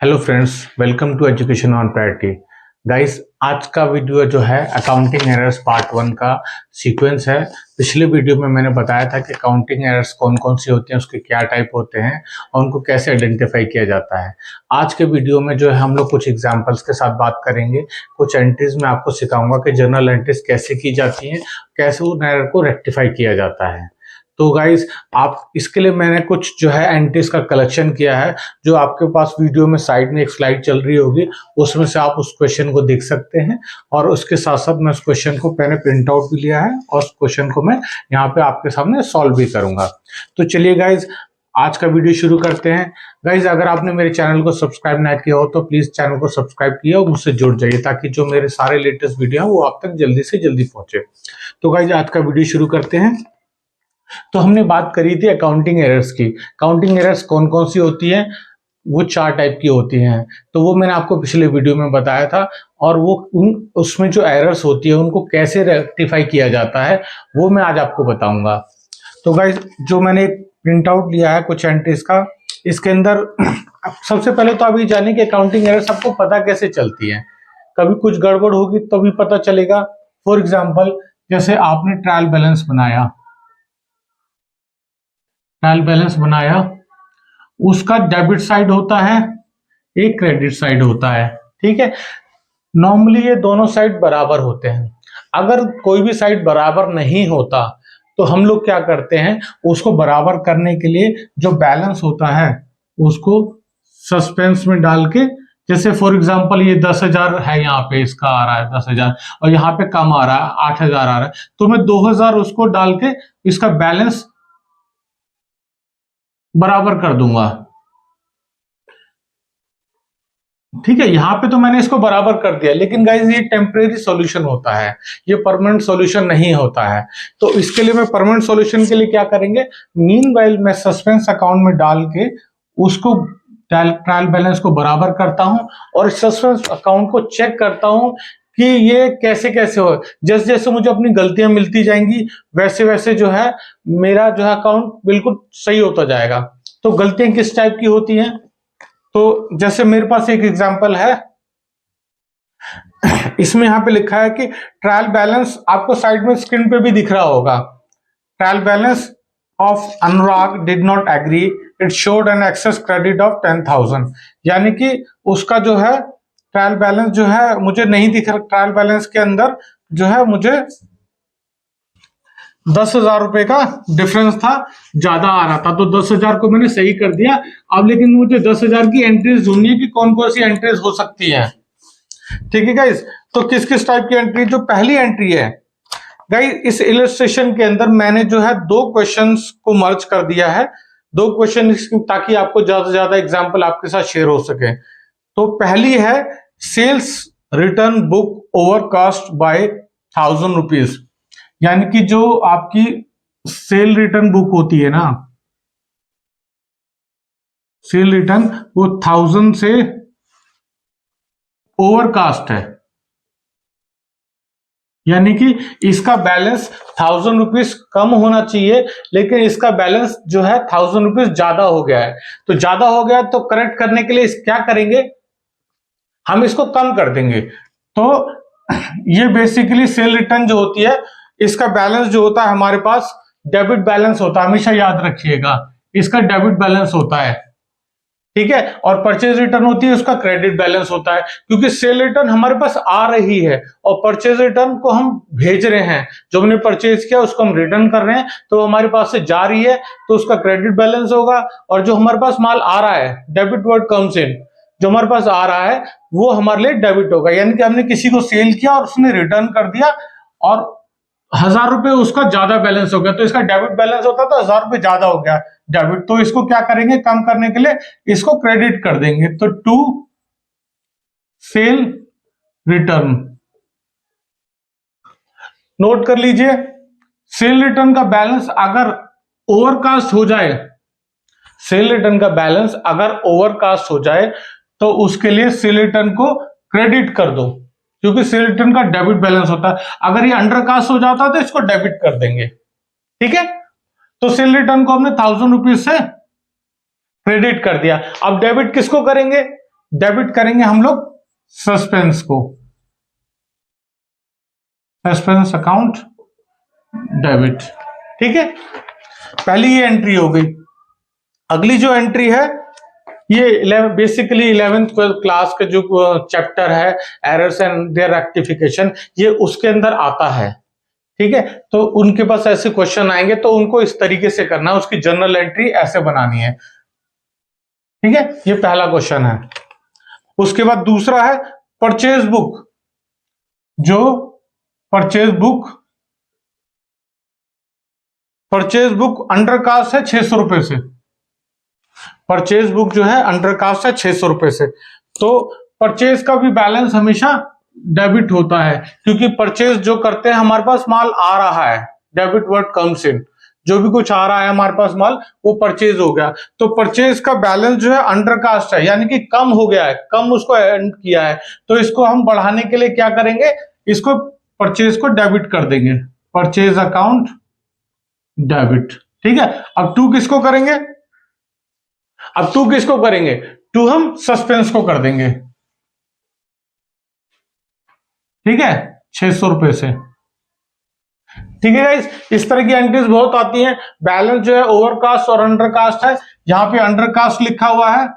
Hello friends, welcome to education on priority. Guys, आज का video जो है अकाउंटिंग एरर्स पार्ट 1 का सीक्वेंस है। पिछले वीडियो में मैंने बताया था कि अकाउंटिंग एरर्स कौन कौन सी होती हैं, उसके क्या टाइप होते हैं और उनको कैसे आइडेंटिफाई किया जाता है। आज के वीडियो में जो है हम लोग कुछ एग्जांपल्स के साथ बात करेंगे। कुछ एंट्रीज में आपको सिखाऊंगा कि जर्नल एंट्रीज कैसे की जाती हैं, कैसे उन एरर को रेक्टिफाई किया जाता है। तो गाइज, आप इसके लिए मैंने कुछ जो है एंट्रीज का कलेक्शन किया है, जो आपके पास वीडियो में साइड में एक स्लाइड चल रही होगी, उसमें से आप उस क्वेश्चन को देख सकते हैं। और उसके साथ साथ मैं उस क्वेश्चन को मैंने प्रिंट आउट भी लिया है और उस क्वेश्चन को मैं यहाँ पे आपके सामने सॉल्व भी करूंगा। तो चलिए गाइज, आज का वीडियो शुरू करते हैं। गाइज, अगर आपने मेरे चैनल को सब्सक्राइब ना किया हो तो प्लीज चैनल को सब्सक्राइब किया और मुझसे जुड़ जाइए, ताकि जो मेरे सारे लेटेस्ट वीडियो हैं वो आप तक जल्दी से जल्दी पहुंचे। तो गाइज, आज का वीडियो शुरू करते हैं। तो हमने बात करी थी अकाउंटिंग एरर्स की। अकाउंटिंग एरर्स कौन कौन सी होती हैं? वो 4 टाइप की होती हैं। तो वो मैंने आपको पिछले वीडियो में बताया था, और वो उसमें जो एरर्स होती है उनको कैसे रेक्टिफाई किया जाता है वो मैं आज आपको बताऊंगा। तो गाइस, जो मैंने प्रिंट आउट लिया है कुछ एंट्रीज का, इसके अंदर सबसे पहले तो आप ये जानिए कि अकाउंटिंग एरर्स आपको पता कैसे चलती है। कभी कुछ गड़बड़ होगी तो भी पता चलेगा। फॉर एग्जाम्पल, जैसे आपने ट्रायल बैलेंस बनाया, उसका डेबिट साइड होता है, एक क्रेडिट साइड होता है। ठीक है, नॉर्मली ये दोनों साइड बराबर होते हैं। अगर कोई भी साइड बराबर नहीं होता तो हम लोग क्या करते हैं, उसको बराबर करने के लिए जो बैलेंस होता है उसको सस्पेंस में डाल के, जैसे फॉर एग्जांपल ये 10,000 है, यहाँ पे इसका आ रहा है 10,000 और यहाँ पे कम आ रहा है 8,000 आ रहा है, तो मैं 2,000 उसको डाल के इसका बैलेंस बराबर कर दूंगा। ठीक है, यहां पे तो मैंने इसको बराबर कर दिया, लेकिन गाइज ये टेम्परेरी सॉल्यूशन होता है, ये परमानेंट सॉल्यूशन नहीं होता है। तो इसके लिए मैं परमानेंट सॉल्यूशन के लिए क्या करेंगे, मीनवाइल मैं सस्पेंस अकाउंट में डाल के उसको ट्रायल बैलेंस को बराबर करता हूं और सस्पेंस अकाउंट को चेक करता हूं कि ये कैसे कैसे हो। जैसे जैसे मुझे अपनी गलतियां मिलती जाएंगी वैसे वैसे जो है मेरा जो है अकाउंट बिल्कुल सही होता जाएगा। तो गलतियां किस टाइप की होती हैं? तो जैसे मेरे पास एक एग्जांपल है, इसमें यहां पे लिखा है कि ट्रायल बैलेंस, आपको साइड में स्क्रीन पे भी दिख रहा होगा, trial balance of Anurag did not agree, it showed an excess credit of 10,000। यानी कि उसका जो है ट्रायल बैलेंस जो है मुझे नहीं दिख रहा, ट्रायल बैलेंस के अंदर जो है मुझे 10,000 रुपए का डिफरेंस था, ज्यादा आ रहा था, तो 10,000 को मैंने सही कर दिया। अब लेकिन मुझे 10,000 की एंट्रीज ढूंढनी है कि कौन कौन सी एंट्रीज हो सकती है। ठीक है गाइस, तो किस किस टाइप की एंट्री? जो पहली एंट्री है गाइस, इस इलस्ट्रेशन के अंदर मैंने जो है 2 क्वेश्चंस को मर्ज कर दिया है, 2 क्वेश्चन, ताकि आपको ज्यादा से ज्यादा एग्जांपल आपके साथ शेयर हो सके। तो पहली है sales return book overcast by 1,000 rupees. यानी कि जो आपकी सेल रिटर्न बुक होती है ना, सेल रिटर्न वो 1,000 से ओवरकास्ट है, यानी कि इसका बैलेंस 1,000 रुपीज कम होना चाहिए, लेकिन इसका बैलेंस जो है 1,000 रुपीज ज्यादा हो गया है। तो ज्यादा हो गया तो करेक्ट करने के लिए क्या करेंगे, हम इसको कम कर देंगे। तो ये बेसिकली सेल रिटर्न जो होती है, इसका बैलेंस जो होता है हमारे पास डेबिट बैलेंस होता है, हमेशा याद रखिएगा, इसका डेबिट बैलेंस होता है। ठीक है, और परचेज रिटर्न होती है, उसका क्रेडिट बैलेंस होता है, क्योंकि सेल रिटर्न हमारे पास आ रही है और परचेज रिटर्न को हम भेज रहे हैं, जो हमने परचेज किया उसको हम रिटर्न कर रहे हैं, तो हमारे पास से जा रही है तो उसका क्रेडिट बैलेंस होगा। और जो हमारे पास माल आ रहा है, डेबिट वर्ड कम्स इन, जो हमारे पास आ रहा है वो हमारे लिए डेबिट होगा। यानी कि हमने किसी को सेल किया और उसने रिटर्न कर दिया और 1,000 रुपए उसका ज्यादा बैलेंस हो गया, तो इसका डेबिट बैलेंस होता तो 1,000 रुपए ज्यादा हो गया डेबिट, तो इसको क्या करेंगे, कम करने के लिए इसको क्रेडिट कर देंगे। तो टू सेल रिटर्न, नोट कर लीजिए, सेल रिटर्न का बैलेंस अगर ओवरकास्ट हो जाए, सेल रिटर्न का बैलेंस अगर ओवरकास्ट हो जाए तो उसके लिए सेल रिटर्न को क्रेडिट कर दो, क्योंकि सेल रिटर्न का डेबिट बैलेंस होता है। अगर ये अंडरकास्ट हो जाता है तो इसको डेबिट कर देंगे। ठीक है, तो सेल रिटर्न को हमने 1,000 रुपीज से क्रेडिट कर दिया। अब डेबिट किसको करेंगे, डेबिट करेंगे हम लोग सस्पेंस को, सस्पेंस अकाउंट डेबिट। ठीक है, पहली ये एंट्री हो गई। अगली जो एंट्री है ये बेसिकली 11th 12th क्लास के जो चैप्टर है एरर्स एंड देयर रेक्टिफिकेशन, ये उसके अंदर आता है। ठीक है, तो उनके पास ऐसे क्वेश्चन आएंगे तो उनको इस तरीके से करना है, उसकी जर्नल एंट्री ऐसे बनानी है। ठीक है, ये पहला क्वेश्चन है। उसके बाद दूसरा है परचेज बुक। जो परचेज बुक अंडर कास्ट है 600 रुपए से। परचेज बुक जो है अंडर कास्ट है 600 रुपए से। तो परचेज का भी बैलेंस हमेशा डेबिट होता है, क्योंकि परचेज जो करते हैं हमारे पास माल आ रहा है, डेबिट वर्ड कम्स इन, जो भी कुछ आ रहा है हमारे पास माल वो परचेज हो गया। तो परचेज का बैलेंस जो है अंडर कास्ट है, यानी कि कम हो गया है, कम उसको एंड किया है। तो इसको हम बढ़ाने के लिए क्या करेंगे, इसको परचेज को डेबिट कर देंगे, परचेज अकाउंट डेबिट। ठीक है, अब टू किसको करेंगे, टू हम सस्पेंस को कर देंगे। ठीक है, 600 रुपए से। ठीक है गाइस, इस तरह की एंट्रीज बहुत आती हैं। बैलेंस जो है ओवरकास्ट और अंडरकास्ट है, यहाँ पे अंडरकास्ट लिखा हुआ है।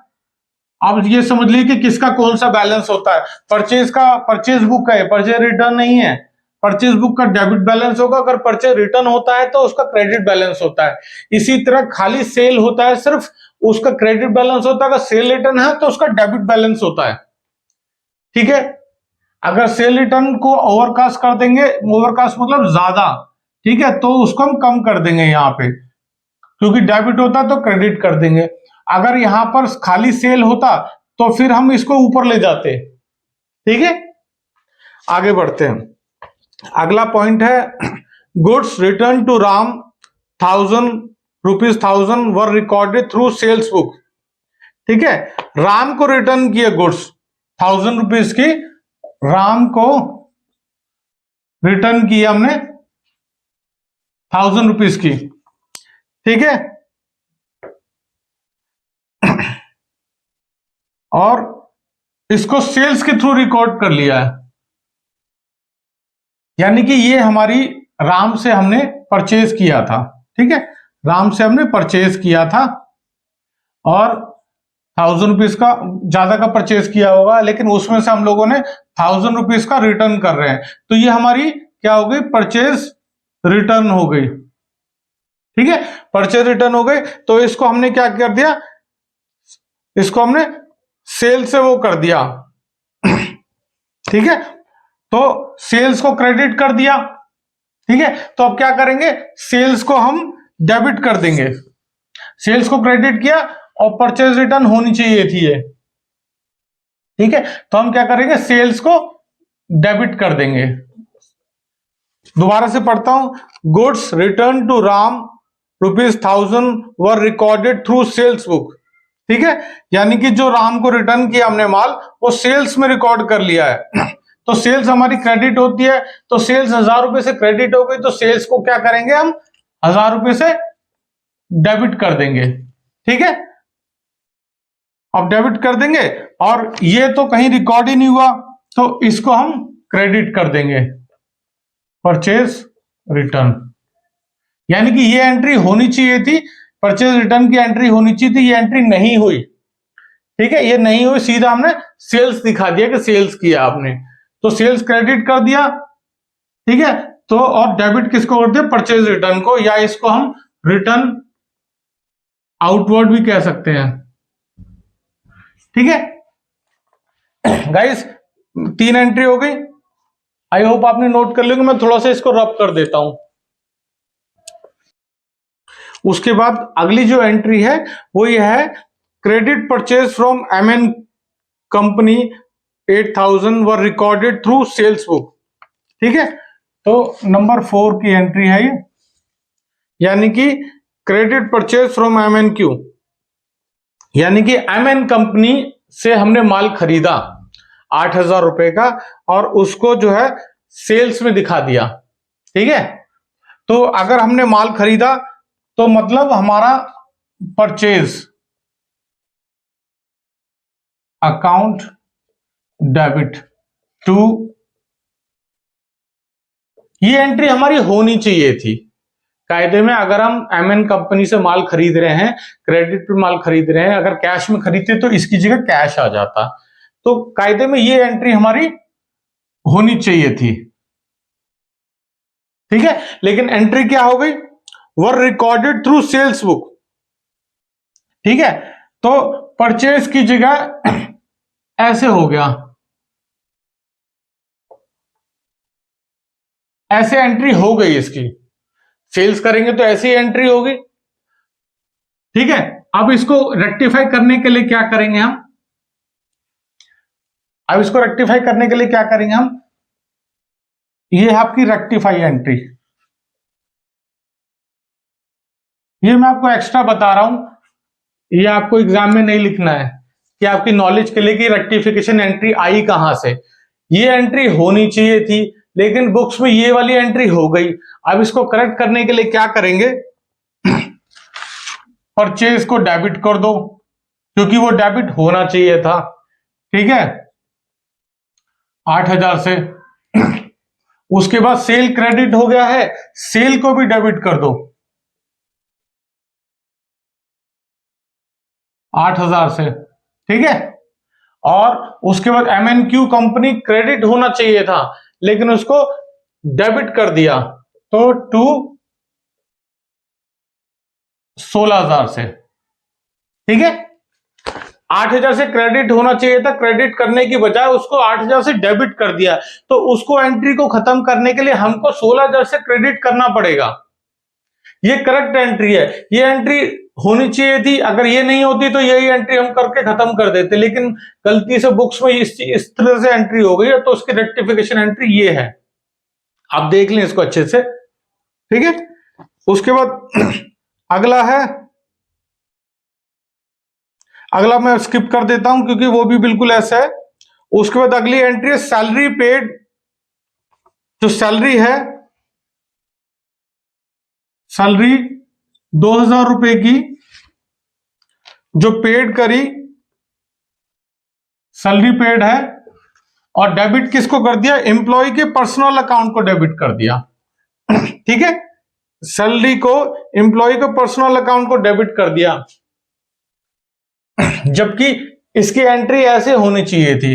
आप ये समझ लीजिए कि किसका कौन सा बैलेंस होता है। परचेज का, परचेज बुक का है, परचेज रिटर्न नहीं है। परचेज बुक का डेबिट बैलेंस होगा, अगर परचेज रिटर्न होता है तो उसका क्रेडिट बैलेंस होता है। इसी तरह खाली सेल होता है सिर्फ, उसका क्रेडिट बैलेंस होता है। अगर सेल रिटर्न है तो उसका डेबिट बैलेंस होता है। ठीक है, अगर सेल रिटर्न को ओवरकास्ट कर देंगे, ओवरकास्ट मतलब ज्यादा, ठीक है, तो उसको हम कम कर देंगे यहाँ पे, क्योंकि डेबिट होता है तो क्रेडिट कर देंगे। अगर यहां पर खाली सेल होता तो फिर हम इसको ऊपर ले जाते। ठीक है, आगे बढ़ते हैं। अगला पॉइंट है goods return to Ram 1000 were recorded through sales book. ठीक है, राम को रिटर्न किए गुड्स 1000 की, राम को रिटर्न की हमने 1000 की। ठीक है, और इसको सेल्स के थ्रू रिकॉर्ड कर लिया है, यानी कि ये हमारी राम से हमने परचेज किया था। ठीक है, राम से हमने परचेज किया था और 1000 का ज्यादा का परचेज किया होगा, लेकिन उसमें से हम लोगों ने 1000 का रिटर्न कर रहे हैं, तो ये हमारी क्या हो गई, परचेज रिटर्न हो गई। ठीक है, परचेज रिटर्न हो गई, तो इसको हमने क्या कर दिया, इसको हमने सेल से वो कर दिया। ठीक है, तो सेल्स को क्रेडिट कर दिया। ठीक है, तो अब क्या करेंगे, सेल्स को हम डेबिट कर देंगे। सेल्स को क्रेडिट किया और परचेज रिटर्न होनी चाहिए थी ये। ठीक है, तो हम क्या करेंगे, सेल्स को डेबिट कर देंगे। दोबारा से पढ़ता हूं, goods return to Ram ₹1000 were recorded through sales book. ठीक है, यानी कि जो राम को रिटर्न किया हमने माल, वो सेल्स में रिकॉर्ड कर लिया है। तो सेल्स हमारी क्रेडिट होती है, तो सेल्स 1000 रुपए से क्रेडिट हो गई, तो सेल्स को क्या करेंगे हम, 1000 रुपए से डेबिट कर देंगे। ठीक है, अब डेबिट कर देंगे, और ये तो कहीं रिकॉर्ड ही नहीं हुआ, तो इसको हम क्रेडिट कर देंगे, परचेज रिटर्न। यानी कि ये एंट्री होनी चाहिए थी, परचेज रिटर्न की एंट्री होनी चाहिए थी, ये एंट्री नहीं हुई। ठीक है, ये नहीं हुई, सीधा हमने सेल्स दिखा दिया कि सेल्स किया आपने, तो सेल्स क्रेडिट कर दिया। ठीक है, तो और डेबिट किसको कर दिया, परचेज रिटर्न को, या इसको हम रिटर्न आउटवर्ड भी कह सकते हैं। ठीक है गाइस, 3 एंट्री हो गई। आई होप आपने नोट कर लिया, मैं थोड़ा सा इसको रब कर देता हूं। उसके बाद अगली जो एंट्री है वो ये है, credit purchase from MN company 8000 were recorded through sales book. ठीक है, तो नंबर 4 की एंट्री है ये, यानी कि क्रेडिट परचेज फ्रॉम एमएनक्यू, यानी कि एमएन कंपनी से हमने माल खरीदा 8000 रुपए का, और उसको जो है सेल्स में दिखा दिया। ठीक है, तो अगर हमने माल खरीदा तो मतलब हमारा परचेज अकाउंट डेबिट टू, ये एंट्री हमारी होनी चाहिए थी कायदे में। अगर हम एमएन कंपनी से माल खरीद रहे हैं, क्रेडिट पे माल खरीद रहे हैं, अगर कैश में खरीदते तो इसकी जगह कैश आ जाता, तो कायदे में ये एंट्री हमारी होनी चाहिए थी, ठीक है। लेकिन एंट्री क्या हो गई, were recorded through sales book, ठीक है। तो परचेज की जगह ऐसे हो गया, ऐसे एंट्री हो गई इसकी, सेल्स करेंगे तो ऐसी एंट्री होगी, ठीक है। अब इसको रेक्टिफाई करने के लिए क्या करेंगे हम, अब इसको रेक्टिफाई करने के लिए क्या करेंगे हम, ये है आपकी रेक्टिफाई एंट्री, ये मैं आपको एक्स्ट्रा बता रहा हूं, ये आपको एग्जाम में नहीं लिखना है, कि आपकी नॉलेज के लिए कि रेक्टिफिकेशन एंट्री आई कहां से। ये एंट्री होनी चाहिए थी लेकिन बुक्स में ये वाली एंट्री हो गई। अब इसको करेक्ट करने के लिए क्या करेंगे, परचेज को डेबिट कर दो, क्योंकि वो डेबिट होना चाहिए था, ठीक है, 8,000 से। उसके बाद सेल क्रेडिट हो गया है, सेल को भी डेबिट कर दो 8,000 से, ठीक है। और उसके बाद एमएनक्यू कंपनी क्रेडिट होना चाहिए था लेकिन उसको डेबिट कर दिया, तो टू 16,000 से, ठीक है। 8,000 से क्रेडिट होना चाहिए था, क्रेडिट करने की बजाय उसको 8,000 से डेबिट कर दिया, तो उसको एंट्री को खत्म करने के लिए हमको 16,000 से क्रेडिट करना पड़ेगा। ये करेक्ट एंट्री है, ये एंट्री होनी चाहिए थी, अगर ये नहीं होती तो यही एंट्री हम करके खत्म कर देते, लेकिन गलती से बुक्स में इस तरह से एंट्री हो गई है, तो उसकी रेक्टिफिकेशन एंट्री ये है। आप देख लें इसको अच्छे से, ठीक है। उसके बाद अगला है, अगला मैं स्किप कर देता हूं क्योंकि वो भी बिल्कुल ऐसा है। उसके बाद अगली एंट्री है सैलरी पेड, जो सैलरी है, सैलरी 2,000 रुपए की जो पेड करी, सैलरी पेड है, और डेबिट किसको कर दिया, एम्प्लॉय के पर्सनल अकाउंट को डेबिट कर दिया, ठीक है। सैलरी को एम्प्लॉय के पर्सनल अकाउंट को डेबिट कर दिया, जबकि इसकी एंट्री ऐसे होनी चाहिए थी,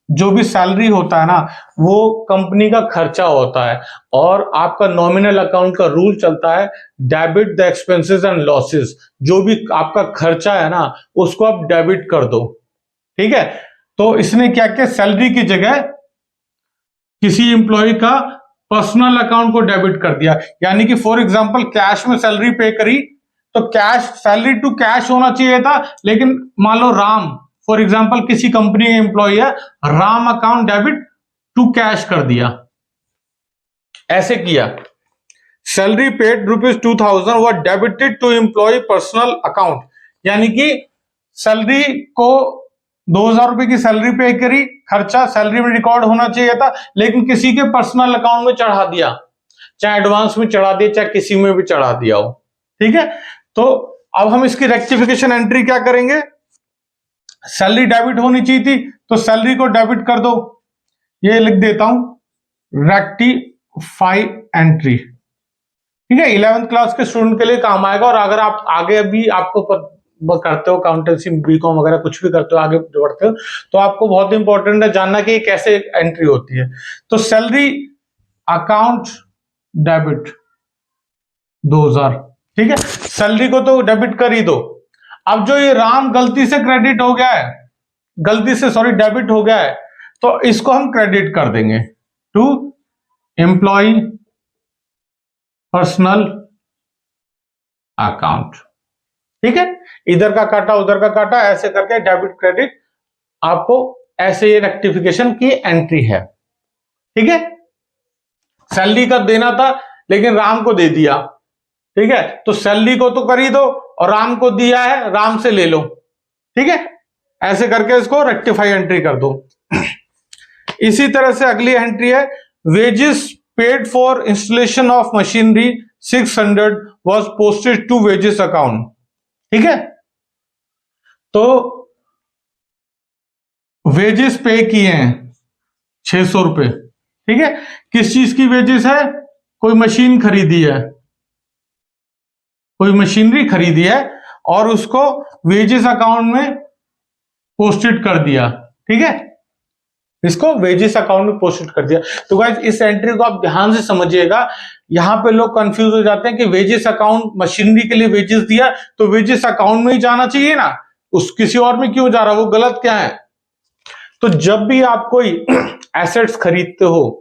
जो भी सैलरी होता है ना वो कंपनी का खर्चा होता है, और आपका नॉमिनल अकाउंट का रूल चलता है debit the expenses and losses, जो भी आपका खर्चा है ना उसको आप डेबिट कर दो, ठीक है। तो इसने क्या किया, सैलरी की जगह किसी एम्प्लॉय का पर्सनल अकाउंट को डेबिट कर दिया, यानी कि फॉर एग्जांपल कैश में सैलरी पे करी तो कैश, सैलरी टू कैश होना चाहिए था, लेकिन मान लो राम फॉर एग्जांपल किसी कंपनी का एम्प्लॉय है, Ram account debit to cash कर दिया, ऐसे किया। Salary paid ₹2,000 were debited to employee personal account, यानी कि सैलरी को 2,000 रुपए की सैलरी पे करी, खर्चा सैलरी में रिकॉर्ड होना चाहिए था लेकिन किसी के पर्सनल अकाउंट में चढ़ा दिया, चाहे एडवांस में चढ़ा दिया चाहे किसी में भी चढ़ा दिया हो, ठीक है। तो अब हम इसकी रेक्टिफिकेशन एंट्री क्या करेंगे, सैलरी डेबिट होनी चाहिए थी तो सैलरी को डेबिट कर दो, ये लिख देता हूं रेक्टिफाई एंट्री, ठीक है। 11th क्लास के स्टूडेंट के लिए काम आएगा, और अगर आप आगे अभी आपको करते हो अकाउंटेंसी बीकॉम वगैरह कुछ भी करते हो, आगे बढ़ते हो, तो आपको बहुत इंपॉर्टेंट है जानना कि कैसे एंट्री होती है। तो सैलरी अकाउंट डेबिट 2,000, ठीक है, सैलरी को तो डेबिट कर ही दो। अब जो ये राम गलती से क्रेडिट हो गया है, गलती से सॉरी डेबिट हो गया है, तो इसको हम क्रेडिट कर देंगे टू एम्प्लॉय पर्सनल अकाउंट, ठीक है। इधर का काटा उधर का काटा, ऐसे करके डेबिट क्रेडिट आपको ऐसे ये रेक्टिफिकेशन की एंट्री है, ठीक है। सैलरी का देना था लेकिन राम को दे दिया, ठीक है, तो सैलरी को तो कर ही दो और राम को दिया है राम से ले लो, ठीक है। ऐसे करके इसको रेक्टिफाई एंट्री कर दो। इसी तरह से अगली एंट्री है wages paid for installation of machinery 600 was posted to wages account, ठीक है। तो वेजेस पे किए हैं 600 रुपए, ठीक है। किस चीज की वेजेस है? कोई मशीन खरीदी है, कोई मशीनरी खरीदी है और उसको वेजेस अकाउंट में पोस्टेड कर दिया, ठीक है। इसको वेजेस अकाउंट में पोस्टेड कर दिया। तो गाइस इस एंट्री को आप ध्यान से समझिएगा। यहां पे लोग कंफ्यूज हो जाते हैं कि वेजेस अकाउंट, मशीनरी के लिए वेजेस दिया तो वेजेस अकाउंट में ही जाना चाहिए ना, उस किसी और में क्यों जा रहा है, वो गलत क्या है? तो जब भी आप कोई एसेट्स खरीदते हो,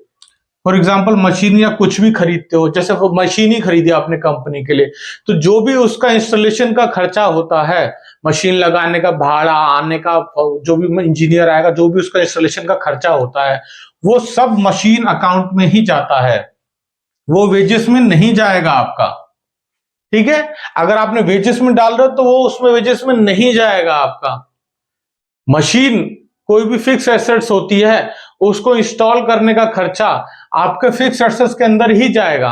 फॉर एग्जाम्पल मशीन या कुछ भी खरीदते हो, जैसे वो मशीन ही खरीदी आपने कंपनी के लिए, तो जो भी उसका इंस्टॉलेशन का खर्चा होता है, मशीन लगाने का भाड़ा, आने का, जो भी इंजीनियर आएगा, जो भी उसका इंस्टॉलेशन का खर्चा होता है, वो सब मशीन अकाउंट में ही जाता है, वो वेजेस में नहीं जाएगा आपका, ठीक है। अगर आपने वेजेस में डाल रहे हो तो वो उसमें वेजेस में नहीं जाएगा आपका। मशीन कोई भी फिक्स एसेट्स होती है, उसको इंस्टॉल करने का खर्चा आपके फिक्स एसेट्स के अंदर ही जाएगा।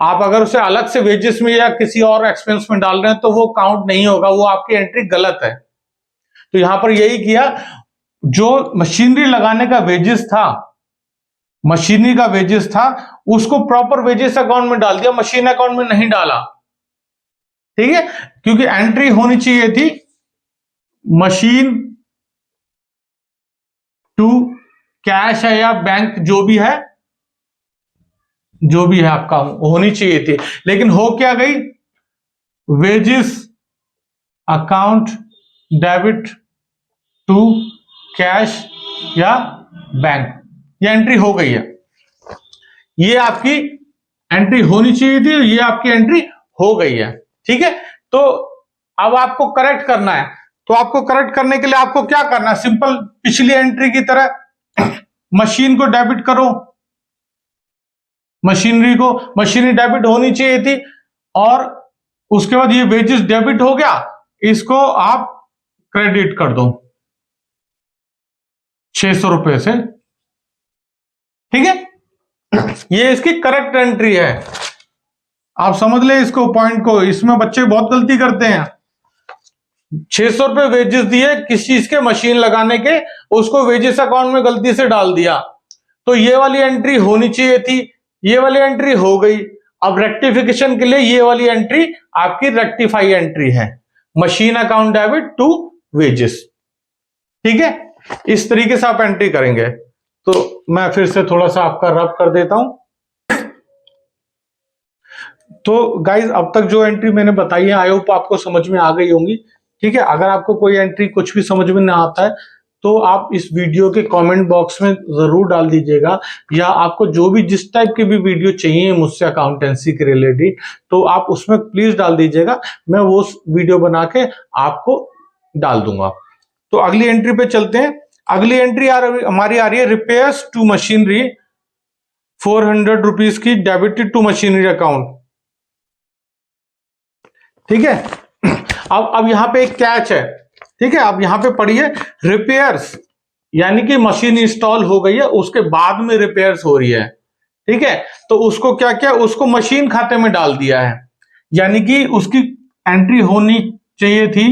आप अगर उसे अलग से वेजेस में या किसी और एक्सपेंस में डाल रहे हैं तो वो काउंट नहीं होगा, वो आपकी एंट्री गलत है। तो यहां पर यही किया, जो मशीनरी लगाने का वेजेस था, मशीनरी का वेजेस था, उसको प्रॉपर वेजेस अकाउंट में डाल दिया, मशीन अकाउंट में नहीं डाला, ठीक है। क्योंकि एंट्री होनी चाहिए थी मशीन टू कैश है या बैंक, जो भी है, जो भी है आपका होनी चाहिए थी, लेकिन हो क्या गई, wages account debit to cash या बैंक, ये एंट्री हो गई है। ये आपकी एंट्री होनी चाहिए थी, ये आपकी एंट्री हो गई है, ठीक है। तो अब आपको करेक्ट करना है, तो आपको करेक्ट करने के लिए आपको क्या करना है, सिंपल पिछली एंट्री की तरह मशीन को डेबिट करो, मशीनरी डेबिट होनी चाहिए थी, और उसके बाद ये वेजेस डेबिट हो गया, इसको आप क्रेडिट कर दो 600 रुपए से, ठीक है। ये इसकी करेक्ट एंट्री है, आप समझ ले इसको, पॉइंट को। इसमें बच्चे बहुत गलती करते हैं, 600 रुपए वेजेस दिए किस चीज के, मशीन लगाने के, उसको वेजेस अकाउंट में गलती से डाल दिया, तो ये वाली एंट्री होनी चाहिए थी, ये वाली एंट्री हो गई। अब रेक्टिफिकेशन के लिए ये वाली एंट्री आपकी रेक्टिफाई एंट्री है, machine account debit to wages, ठीक है। इस तरीके से आप एंट्री करेंगे। तो मैं फिर से थोड़ा सा आपका रब कर देता हूं। तो गाइज अब तक जो एंट्री मैंने बताई है, आई होप आपको समझ में आ गई होंगी, ठीक है। अगर आपको कोई एंट्री कुछ भी समझ में ना आता है तो आप इस वीडियो के कमेंट बॉक्स में जरूर डाल दीजिएगा, या आपको जो भी जिस टाइप की भी वीडियो चाहिए मुझसे अकाउंटेंसी के रिलेटेड, तो आप उसमें प्लीज डाल दीजिएगा, मैं वो वीडियो बना के आपको डाल दूंगा। तो अगली एंट्री पे चलते हैं। अगली एंट्री हमारी आ रही है रिपेयर्स टू मशीनरी, 400 रुपीज की, डेबिटेड टू मशीनरी अकाउंट, ठीक है। अब यहां पे एक कैच है, ठीक है। अब यहां पे पढ़िए, रिपेयर्स यानी कि मशीन इंस्टॉल हो गई है, उसके बाद में रिपेयर्स हो रही है, ठीक है। तो उसको क्या क्या, उसको मशीन खाते में डाल दिया है, यानी कि उसकी एंट्री होनी चाहिए थी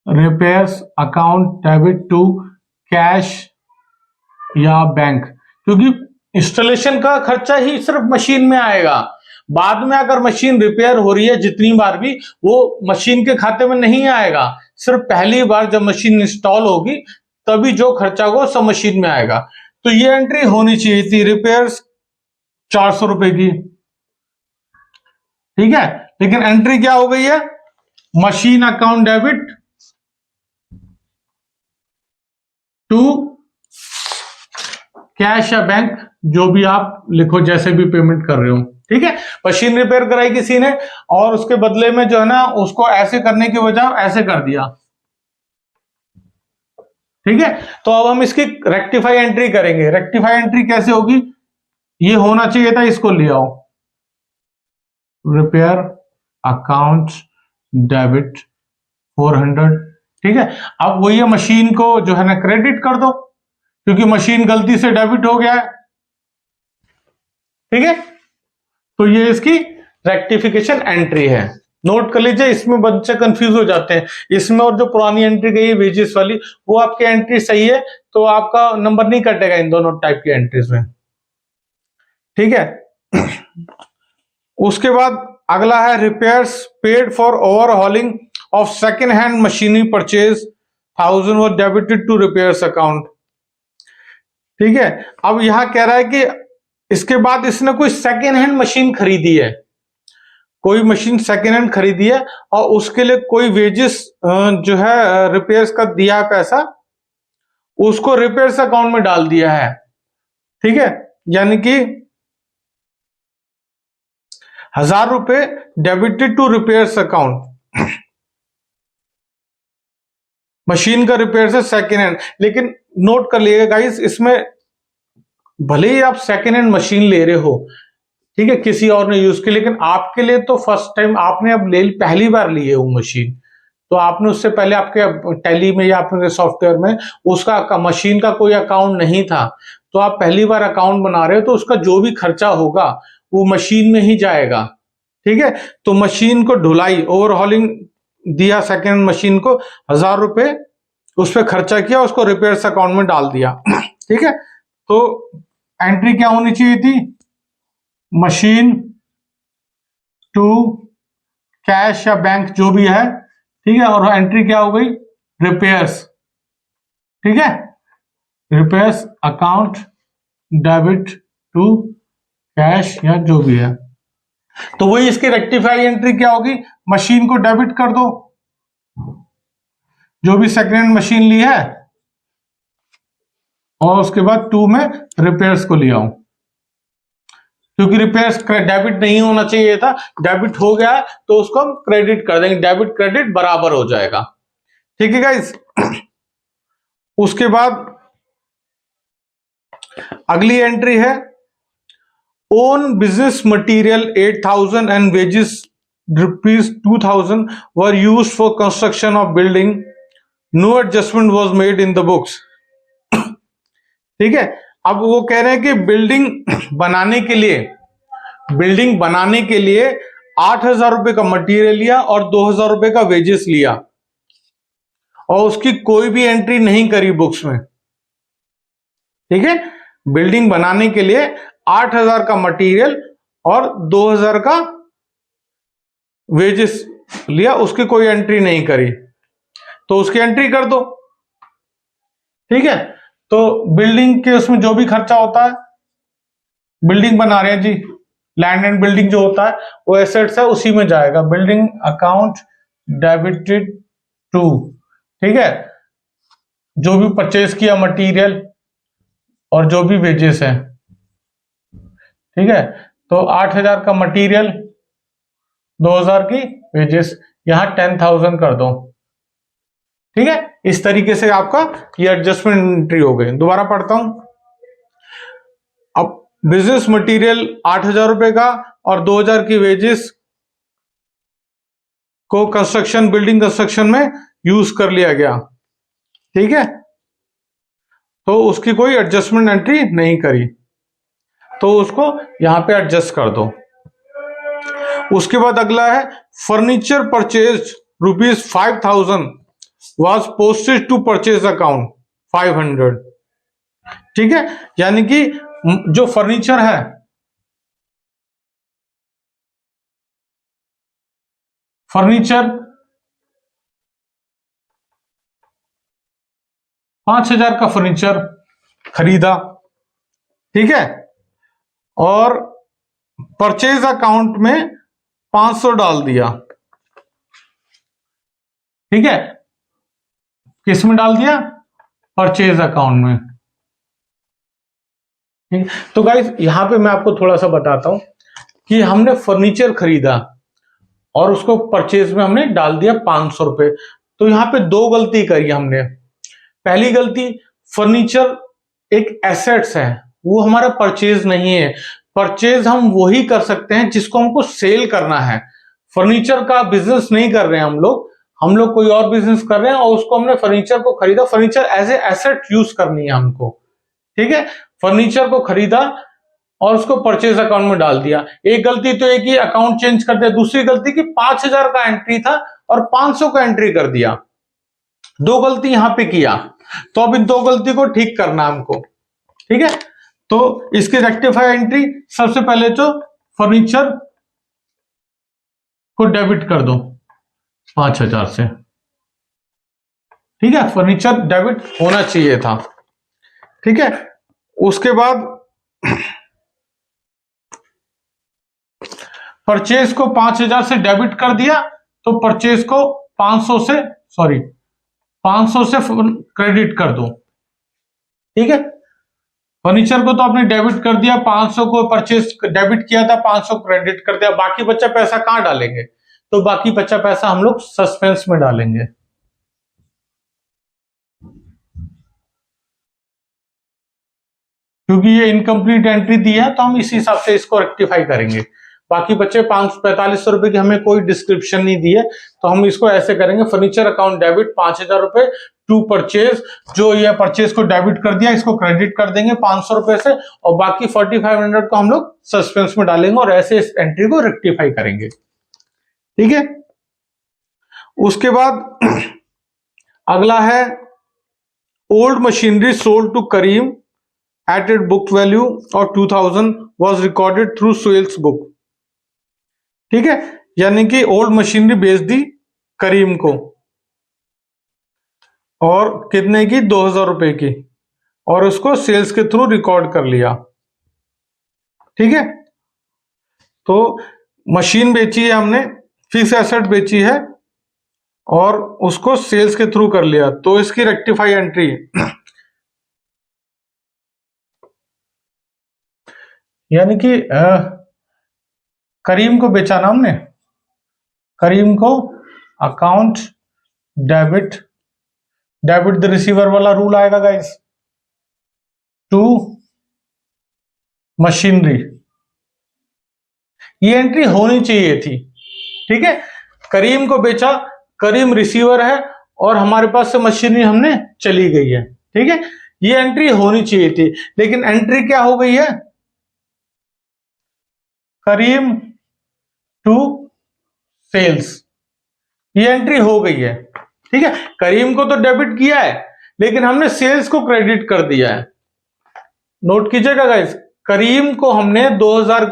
repairs account debit to cash या बैंक, क्योंकि इंस्टॉलेशन का खर्चा ही सिर्फ मशीन में आएगा, बाद में अगर मशीन रिपेयर हो रही है जितनी बार भी, वो मशीन के खाते में नहीं आएगा, सिर्फ पहली बार जब मशीन इंस्टॉल होगी तभी जो खर्चा होगा सब मशीन में आएगा। तो ये एंट्री होनी चाहिए थी रिपेयर्स 400 रुपए की, ठीक है। लेकिन एंट्री क्या हो गई है, machine account debit to cash या बैंक, जो भी आप लिखो, जैसे भी पेमेंट कर रहे हो, ठीक है। मशीन रिपेयर कराई किसी ने और उसके बदले में जो है ना, उसको ऐसे करने की बजाय ऐसे कर दिया, ठीक है। तो अब हम इसकी रेक्टिफाई एंट्री करेंगे। रेक्टिफाई एंट्री कैसे होगी, ये होना चाहिए था, इसको ले आओ, रिपेयर अकाउंट डेबिट 400, ठीक है। अब वही मशीन को जो है ना क्रेडिट कर दो, क्योंकि मशीन गलती से डेबिट हो गया है, ठीक है। तो ये इसकी रेक्टिफिकेशन एंट्री है। नोट कर लीजिए, इसमें बच्चे कंफ्यूज हो जाते हैं। इसमें और जो पुरानी एंट्री गई है वेजेस वाली, वो आपकी एंट्री सही है तो आपका नंबर नहीं कटेगा इन दोनों टाइप की एंट्रीज में, ठीक है। उसके बाद अगला है repairs paid for overhauling of second hand machinery purchase 1000 was debited to repairs account, ठीक है। अब यहां कह रहा है कि इसके बाद इसने कोई सेकेंड हैंड मशीन खरीदी है, कोई मशीन सेकेंड हैंड खरीदी है और उसके लिए कोई वेजेस जो है रिपेयर्स का दिया है पैसा, उसको रिपेयर्स अकाउंट में डाल दिया है, ठीक है। यानी कि 1000 रुपए debited to repairs account, machine का रिपेयर से सेकेंड हैंड। लेकिन नोट कर लिएगा गाइस, इसमें भले ही आप सेकेंड हैंड मशीन ले रहे हो, ठीक है, किसी और ने यूज की, लेकिन आपके लिए तो फर्स्ट टाइम आपने अब पहली बार ली है वो मशीन, तो आपने उससे पहले आपके टैली में या आपके सॉफ्टवेयर में उसका मशीन का कोई अकाउंट नहीं था, तो आप पहली बार अकाउंट बना रहे हो, तो उसका जो भी खर्चा होगा वो मशीन में ही जाएगा, ठीक है। तो मशीन को ढुलाई ओवरहॉलिंग दिया, सेकेंड मशीन को 1000 रुपए उस पर खर्चा किया, उसको रिपेयर्स अकाउंट में डाल दिया, ठीक है। तो एंट्री क्या होनी चाहिए थी, मशीन टू कैश या बैंक जो भी है, ठीक है, और एंट्री क्या हो गई, रिपेयर्स, ठीक है, repairs account debit to cash या जो भी है। तो वही इसकी रेक्टिफाई एंट्री क्या होगी, मशीन को डेबिट कर दो, जो भी सेकेंड हैंड मशीन ली है, और उसके बाद 2 में रिपेयर्स को ले आऊं, क्योंकि रिपेयर्स डेबिट नहीं होना चाहिए था, डेबिट हो गया तो उसको हम क्रेडिट कर देंगे, डेबिट क्रेडिट बराबर हो जाएगा, ठीक है गाइस। उसके बाद अगली एंट्री है own business material 8000 and wages ₹2000 were used for construction of building, no adjustment was made in the books, ठीक है। अब वो कह रहे हैं कि बिल्डिंग बनाने के लिए 8000 रुपए का मटेरियल लिया और 2000 रुपए का वेजेस लिया, और उसकी कोई भी एंट्री नहीं करी बुक्स में, ठीक है। बिल्डिंग बनाने के लिए 8000 का मटेरियल और 2000 का वेजेस लिया, उसकी कोई एंट्री नहीं करी, तो उसकी एंट्री कर दो, ठीक है। तो बिल्डिंग के उसमें जो भी खर्चा होता है, बिल्डिंग बना रहे हैं जी, लैंड एंड बिल्डिंग जो होता है वो एसेट्स है, उसी में जाएगा, बिल्डिंग अकाउंट डेबिटेड टू, ठीक है, जो भी परचेज किया मटेरियल और जो भी वेजेस है, ठीक है। तो 8000 का मटेरियल, 2000 की वेजेस, यहां 10,000 कर दो, ठीक है। इस तरीके से आपका ये एडजस्टमेंट एंट्री हो गई। दोबारा पढ़ता हूं, अब बिजनेस मटेरियल 8000 रुपए का और 2000 की वेजेस को बिल्डिंग कंस्ट्रक्शन में यूज कर लिया गया, ठीक है, तो उसकी कोई एडजस्टमेंट एंट्री नहीं करी, तो उसको यहां पे एडजस्ट कर दो। उसके बाद अगला है furniture purchase ₹5000 was posted to purchase account 500, ठीक है। यानी कि जो फर्नीचर है, फर्नीचर 5000 का फर्नीचर खरीदा, ठीक है, और परचेज अकाउंट में 500 डाल दिया, ठीक है, किस में डाल दिया, परचेज अकाउंट में, ठीक। तो गाइस यहां पे मैं आपको थोड़ा सा बताता हूं कि हमने फर्नीचर खरीदा और उसको परचेज में हमने डाल दिया 500 रुपए, तो यहां पे दो गलती करी हमने। पहली गलती, फर्नीचर एक एसेट्स है, वो हमारा परचेज नहीं है। परचेज हम वही कर सकते हैं जिसको हमको सेल करना है। फर्नीचर का बिजनेस नहीं कर रहे हैं हम लोग कोई और बिजनेस कर रहे हैं और उसको हमने फर्नीचर को खरीदा, furniture as a asset use करनी है हमको, ठीक है। फर्नीचर को खरीदा और उसको परचेज अकाउंट में डाल दिया। एक गलती तो एक ही अकाउंट चेंज कर दिया, दूसरी गलती की 5000 का एंट्री था और 500 का एंट्री कर दिया। दो गलती यहां पे किया, तो अब इन दो गलती को ठीक करना हमको, ठीक है। तो इसकी रेक्टिफाई एंट्री, सबसे पहले तो फर्नीचर को डेबिट कर दो 5000 से, ठीक है। फर्नीचर डेबिट होना चाहिए था, ठीक है। उसके बाद परचेज को 5000 से डेबिट कर दिया, तो परचेज को 500 से 500 से क्रेडिट कर दो, ठीक है। फर्नीचर को तो आपने डेबिट कर दिया, 500 को परचेज डेबिट किया था, 500 क्रेडिट कर दिया। बाकी बचा पैसा कहां डालेंगे? तो बाकी बचा पैसा हम लोग सस्पेंस में डालेंगे, क्योंकि ये इनकम्प्लीट एंट्री दी है, तो हम इस हिसाब से इसको रेक्टिफाई करेंगे। बाकी बचे 4500 रुपए की हमें कोई डिस्क्रिप्शन नहीं दी है, तो हम इसको ऐसे करेंगे, फर्नीचर अकाउंट डेबिट 5000 रुपए टू परचेज, जो ये परचेज को डेबिट कर दिया इसको क्रेडिट कर देंगे 500 रुपए से, और बाकी 4500 को हम लोग सस्पेंस में डालेंगे और ऐसे इस एंट्री को रेक्टिफाई करेंगे, ठीक है। उसके बाद अगला है old machinery sold to Karim at its book value और 2000 was recorded through sales book, ठीक है। यानी कि ओल्ड मशीनरी बेच दी करीम को, और कितने की? 2000 रुपए की, और उसको सेल्स के थ्रू रिकॉर्ड कर लिया, ठीक है। तो मशीन बेची है हमने, फिक्स एसेट बेची है और उसको सेल्स के थ्रू कर लिया, तो इसकी रेक्टिफाई एंट्री यानी कि करीम को बेचा ना हमने, करीम को अकाउंट डेबिट द रिसीवर वाला रूल आएगा गाइस, टू मशीनरी, ये एंट्री होनी चाहिए थी, ठीक है। करीम को बेचा, करीम रिसीवर है और हमारे पास से मशीनरी हमने चली गई है, ठीक है। ये एंट्री होनी चाहिए थी, लेकिन एंट्री क्या हो गई है? करीम टू सेल्स, ये एंट्री हो गई है, ठीक है। करीम को तो डेबिट किया है, लेकिन हमने सेल्स को क्रेडिट कर दिया है। नोट कीजिएगा गाइस, करीम को हमने 2000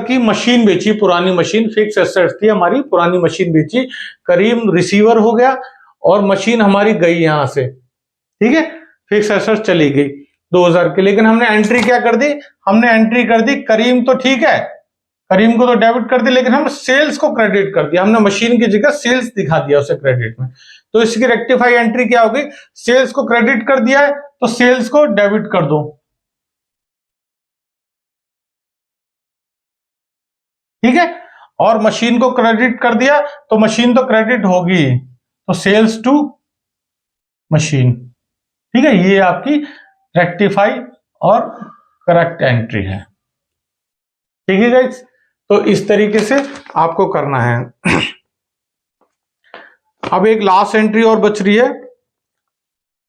की मशीन बेची, पुरानी मशीन, फिक्स एसेट्स थी हमारी, पुरानी मशीन बेची, करीम रिसीवर हो गया और मशीन हमारी गई यहां से, ठीक है। फिक्स एसेट्स चली गई 2000 की, लेकिन हमने एंट्री क्या कर दी? हमने एंट्री कर दी, करीम तो ठीक है, करीम को तो डेबिट कर दी, लेकिन हम सेल्स को क्रेडिट कर दिया, हमने मशीन की जगह सेल्स दिखा दिया उसे क्रेडिट में। तो इसकी रेक्टिफाई एंट्री क्या होगी? सेल्स को क्रेडिट कर दिया है तो सेल्स को डेबिट कर दो, ठीक है। और मशीन को क्रेडिट कर दिया तो मशीन तो क्रेडिट होगी, तो सेल्स टू मशीन, ठीक है। ये आपकी रेक्टिफाई और करेक्ट एंट्री है, ठीक है गाइस। तो इस तरीके से आपको करना है। अब एक लास्ट एंट्री और बच रही है,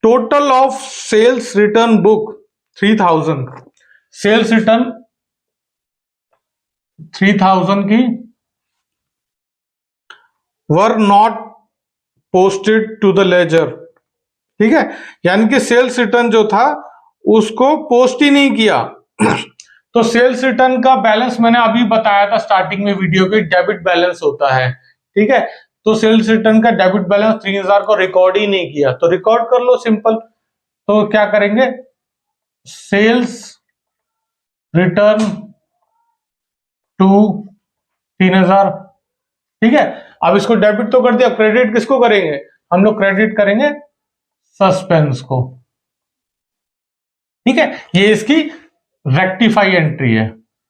total of sales return book 3000, sales return 3000 की were not posted to the ledger, ठीक है। यानी कि सेल्स रिटर्न जो था उसको पोस्ट ही नहीं किया। तो सेल्स रिटर्न का बैलेंस मैंने अभी बताया था स्टार्टिंग में वीडियो के, डेबिट बैलेंस होता है, ठीक है। तो सेल्स रिटर्न का डेबिट बैलेंस 3000 को रिकॉर्ड ही नहीं किया, तो रिकॉर्ड कर लो सिंपल। तो क्या करेंगे? सेल्स रिटर्न टू 3000, ठीक है। अब इसको डेबिट तो कर दिया, क्रेडिट किसको करेंगे? हम लोग क्रेडिट करेंगे सस्पेंस को, ठीक है। ये इसकी रेक्टिफाई एंट्री है।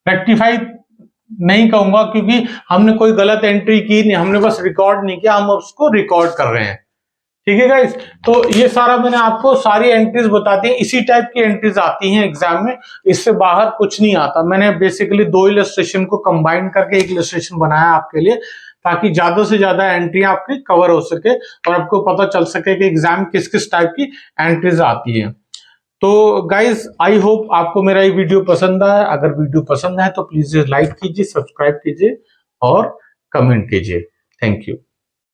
रेक्टिफाई नहीं कहूंगा क्योंकि हमने कोई गलत एंट्री की नहीं, हमने बस रिकॉर्ड नहीं किया, हम उसको रिकॉर्ड कर रहे हैं, ठीक है गाइस। तो ये सारा मैंने आपको सारी एंट्रीज बताती है, इसी टाइप की एंट्रीज आती हैं एग्जाम में, इससे बाहर कुछ नहीं आता। मैंने बेसिकली दो इलस्ट्रेशन को कंबाइन करके एक इलस्ट्रेशन बनाया आपके लिए, ताकि ज्यादा से ज्यादा एंट्री आपकी कवर हो सके और आपको पता चल सके कि एग्जाम किस किस टाइप की एंट्रीज आती है। तो गाइज आई होप आपको मेरा ये वीडियो पसंद आया। अगर वीडियो पसंद आए तो प्लीज लाइक कीजिए, सब्सक्राइब कीजिए और कमेंट कीजिए। Thank you.